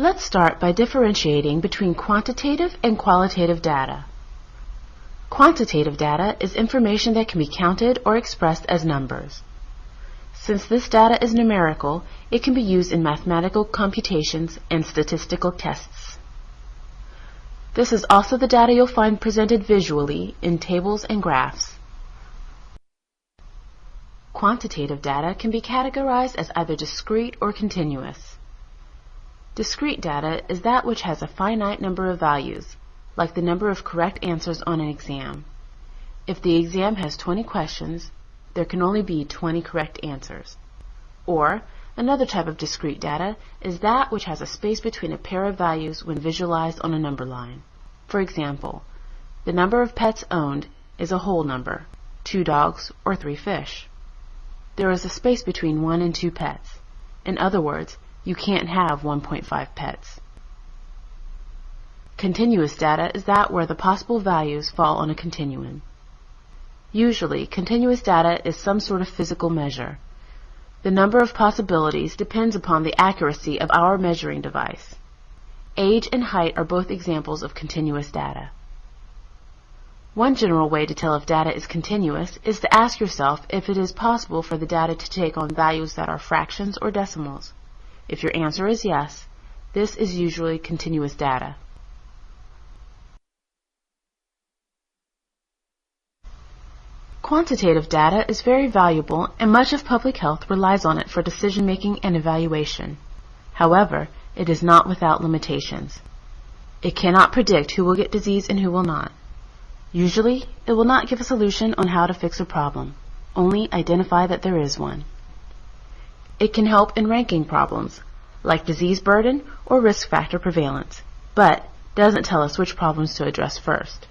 Let's start by differentiating between quantitative and qualitative data. Quantitative data is information that can be counted or expressed as numbers. Since this data is numerical, it can be used in mathematical computations and statistical tests. This is also the data you'll find presented visually in tables and graphs. Quantitative data can be categorized as either discrete or continuous. Discrete data is that which has a finite number of values, like the number of correct answers on an exam. If the exam has 20 questions, there can only be 20 correct answers. Or, another type of discrete data is that which has a space between a pair of values when visualized on a number line. For example, the number of pets owned is a whole number, 2 dogs or 3 fish. There is a space between 1 and 2 pets. In other words, you can't have 1.5 pets. Continuous data is that where the possible values fall on a continuum. Usually, continuous data is some sort of physical measure. The number of possibilities depends upon the accuracy of our measuring device. Age and height are both examples of continuous data. One general way to tell if data is continuous is to ask yourself if it is possible for the data to take on values that are fractions or decimals. If your answer is yes, this is usually continuous data. Quantitative data is very valuable, and much of public health relies on it for decision-making and evaluation. However, it is not without limitations. It cannot predict who will get disease and who will not. Usually, it will not give a solution on how to fix a problem, only identify that there is one. It can help in ranking problems, like disease burden or risk factor prevalence, but doesn't tell us which problems to address first.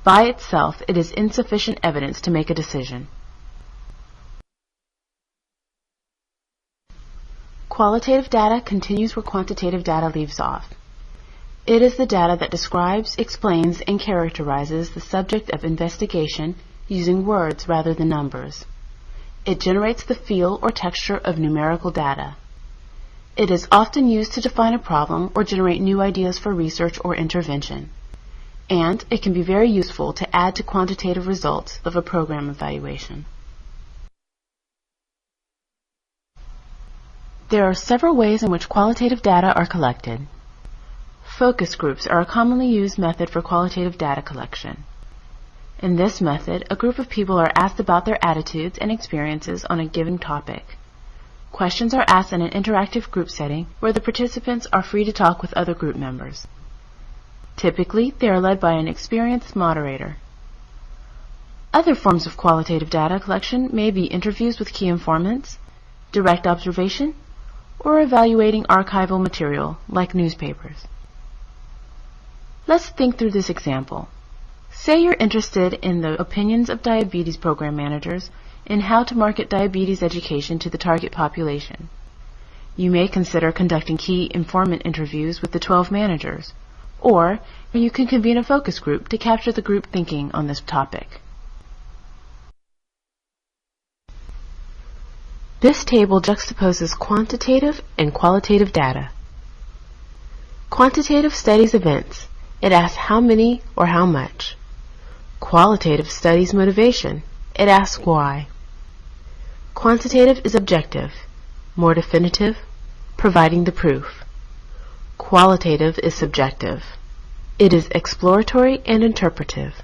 By itself, it is insufficient evidence to make a decision. Qualitative data continues where quantitative data leaves off. It is the data that describes, explains, and characterizes the subject of investigation using words rather than numbers. It generates the feel or texture of numerical data. It is often used to define a problem or generate new ideas for research or intervention. And it can be very useful to add to quantitative results of a program evaluation. There are several ways in which qualitative data are collected. Focus groups are a commonly used method for qualitative data collection. In this method, a group of people are asked about their attitudes and experiences on a given topic. Questions are asked in an interactive group setting where the participants are free to talk with other group members. Typically, they are led by an experienced moderator. Other forms of qualitative data collection may be interviews with key informants, direct observation, or evaluating archival material like newspapers. Let's think through this example. Say you're interested in the opinions of diabetes program managers in how to market diabetes education to the target population. You may consider conducting key informant interviews with the 12 managers, or you can convene a focus group to capture the group thinking on this topic. This table juxtaposes quantitative and qualitative data. Quantitative studies events. It asks how many or how much. Qualitative studies motivation. It asks why. Quantitative is objective, more definitive, providing the proof. Qualitative is subjective. It is exploratory and interpretive.